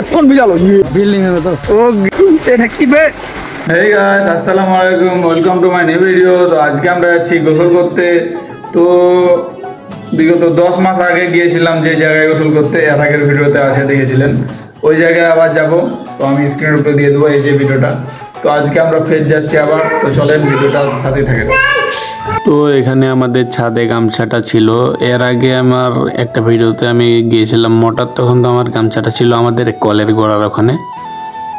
Phone বিজালো building এ তো ও এটা কি বে। হেই গাইস, আসসালামু আলাইকুম, welcome to my new video. তো আজকে আমরা যাচ্ছি গোসল করতে। তো বিগত 10 মাস আগে গিয়েছিলাম যে জায়গায় গোসল করতে, এর আগের ভিডিওতে আসে দেখেছিলেন, ওই জায়গায় আবার যাব। তো আমি স্ক্রিনের উপরে দিয়ে দেবো এই যে ভিডিওটা। তো আজকে আমরা ফের যাচ্ছি আবার, তো চলেন ভিডিওটার সাথেই থাকেন। তো এখানে আমাদের ছাদে গামছাটা ছিল। এর আগে আমার একটা ভিডিওতে আমি গিয়েছিলাম মোটর, তখন তো আমার গামছাটা ছিল আমাদের কলের গোড়ার ওখানে।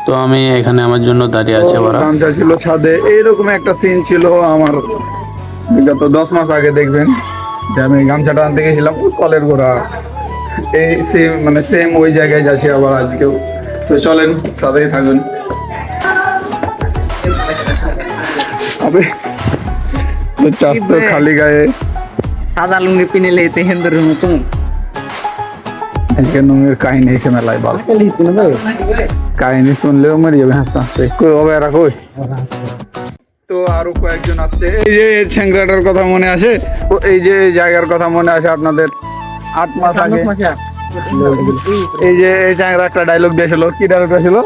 তো আমি এখানে আমার জন্য দাঁড়িয়ে আছে ওরা। গামছা ছিল ছাদে, এইরকম একটা সিন ছিল আমার বিগত 10 মাস আগে। দেখবেন যে আমি গামছাটা আনতে গেছিলাম ওই কলের গোড়া, এই সেম মানে সেম ওই জায়গায় যাচ্ছি আবার আজকেও। তো চলেন সাথেই থাকুন। আবে তো চাষ তো খালি গায়ে সাদা লুঙ্গি পিনে লেতে হিন্দুর মতো নুঙ্গির কাহিনী এসে মেলায় বাল কাহিনী শুনলেও মরে যাবে হাসতে হাসতে। কই হবে এরা কই? তো আরো কয়েকজন আসছে। এই যে ছেংরাটার কথা মনে আছে, ও এই যে জায়গার কথা মনে আছে আপনাদের? 8 মাস আগে এই যে এই চ্যাংরা একটা ডায়লগ দিয়েছিল। কি ডায়লগটা ছিল?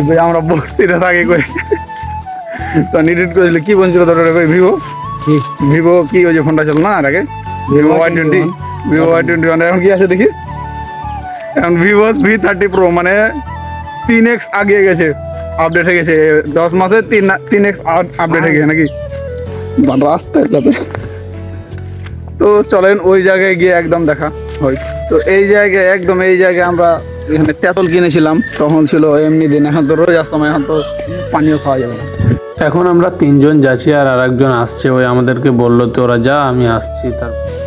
যে আমরা বস্তিতে থাকি করেছি। তো নিডিট করেছিল, কি বলছিল তোর ভিভো ভিভো কি ওই যে ফোনটা ছিল না এর আগে, ভিভো Y20, ভিভো Y21। এখন কি আছে দেখি, এখন ভিভো V30 Pro, মানে 3x আগিয়ে গেছে, আপডেট হয়ে গেছে 10 মাসে 3x আপডেট হয়ে গেছে নাকি রাস্তায়। তো চলেন ওই জায়গায় গিয়ে একদম দেখা হয়। তো এই জায়গায় একদম এই জায়গায় আমরা এখানে তেঁতুল কিনেছিলাম, তখন ছিল এমনি দিন। এখন তো রোজার সময়, এখন তো পানিও খাওয়া যাবে না। এখন আমরা 3 জন যাচ্ছি আর আরেকজন আসছে, ওই আমাদেরকে বললো তো ওরা যা, আমি আসছি।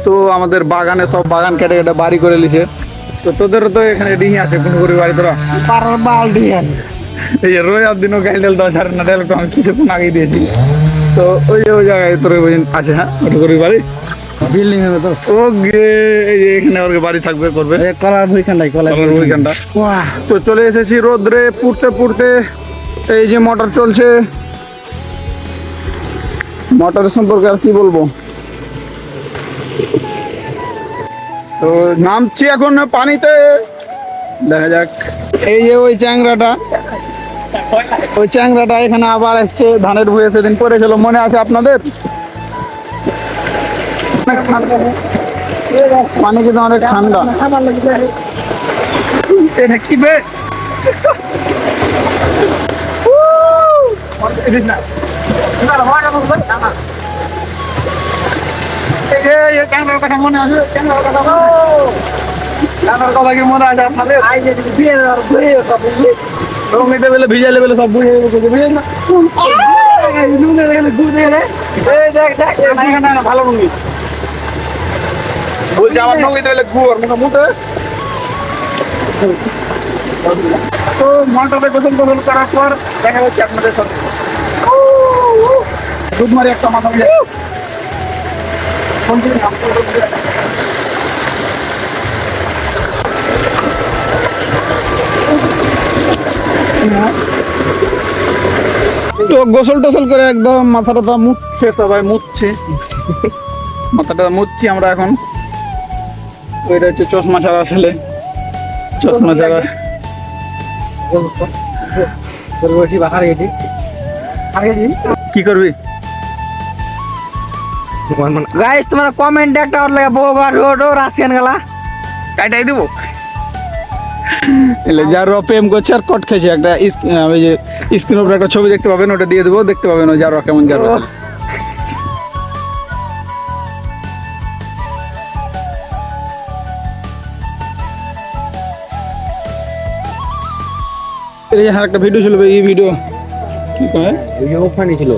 তো আমাদের বাগানে সব বাগান কেটে কেটে বাড়ি করে নিছে। তো তোদেরও তো এখানে ডিঙি আছে কোন করে বাড়ি তোরা পারার বাল দিয়ে এই যে রোজার দিনও গাইল ডাল 10,000 না ডাল তো আমি কিছুক্ষণ আগেই দিয়েছি। তো ওই যে ওই জায়গায় তোর আছে, হ্যাঁ ওটা করে বাড়ি বিল্ডিং এ তো ও গে এই যে এখানে ওর বাড়ি থাকবে করবে কলার বইখানটাই কলার ওইখানটা। তো চলে এসেছি রোদ্রে পুড়তে পুড়তে। এই যে মোটর চলছে, মোটরের সম্পর্কে আর কি বলবো। তো নামছি এখন পানিতে, দেখা যাক। এই যে ওই চ্যাংরাটা এখানে আবার এসছে ধানের ভুঁয়ে, সেদিন পড়েছিল মনে আছে আপনাদের? পানি কিন্তু অনেক ঠান্ডা। এটা কি বে? মনে আছে কথা কি মনে আছে আপনাদের? রঙিতে বেলে ভিজাইলে বেলে সব বুঝে ভালো রঙি বলছে আমার রঙিতে বেলে গুড় মুখে। তো মোটরে গোসল গোসল করার পর দেখা যাচ্ছে আপনাদের সাথে দুধ মারি একটা মাথা মিলে। তো গোসল টোসল করে একদম মাথাটা মুছছে, সবাই মুছছে, মাথাটা মুছছি আমরা এখন। ওইটা হচ্ছে চশমা ছাড়া ছেলে, চশমা ছাড়া কি করবি? গাইস তোমরা কমেন্ট একটা আর লাগা বগা রোডো রাশিয়ান গলা কাটাই দেবো। এলে যার প্রেম করছে আর কট খেয়েছে একটা ওই যে স্ক্রিন উপরে একটা ছবি দেখতে পাবেন, ওটা দিয়ে দেবো, দেখতে পাবেন ও যার কেমন যার। এই হ্যাঁ একটা ভিডিও ছিল, এই ভিডিও কি কয় ওখানে ছিল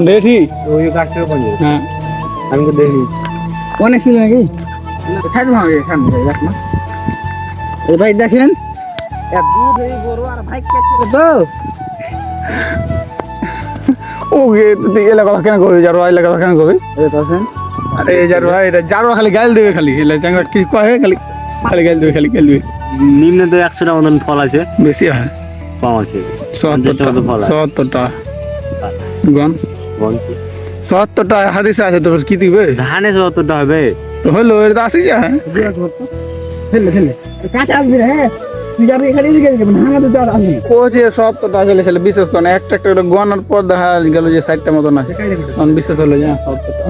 দেখি ওই গাছের ওখানে। হ্যাঁ আমি তো দেখি অনেক ছিল নাকি খাই দেবো এখান দেখ না। এই ভাই দেখেন দুধ এই গরু আর ভাই কেটে তো ও এলাকা কথা কেন কবি যার এলাকা কথা কেন কবি? আরে যার ভাই এটা যার খালি গাইল দেবে, খালি এলে চ্যাংরা কি কয় খালি খালি গাইল দেবে, খালি গাইল দেবে। নিম্নে তো 100টা মতন ফল আছে, বেশি হয় কম আছে 70টা গন 70টা হাদিসে আছে। তো কি দিবে ধানে 70টা হবে তো হলো, এটা আসি যা ফেলে কাঁচা আসবি রে তুই যাবি এখানে দিকে যাবেন হাঙ্গাতে তো আর আসি কোচে 70টা ছেলে ছেলে বিশেষ করে একটা একটা করে গনার পর দেখা গেল যে 60টা মতন আছে তখন বিশ্বাস হলো যে 70টা।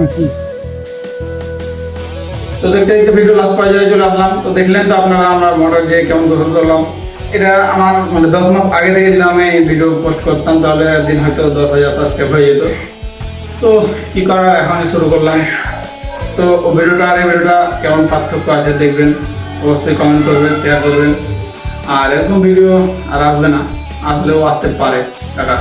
তো দেখতে দেখতে ভিডিও লাস্ট পর্যায়ে চলে আসলাম। তো দেখলেন তো আপনারা আমার মোটর যে কেমন গোসল করলাম। এটা আমার মানে 10 মাস আগে থেকে যদি আমি ভিডিও পোস্ট করতাম তাহলে একদিন হয়তো 10,000 সাবস্ক্রাইব হয়ে যেত। তো কি করার এখন শুরু করলাম। তো ভিডিওটা আর এই ভিডিওটা কেমন পার্থক্য আছে দেখবেন, অবশ্যই কমেন্ট করবেন, শেয়ার করবেন। আর এরকম ভিডিও আর আসবে না, আসলেও আসতে পারে। টাটা।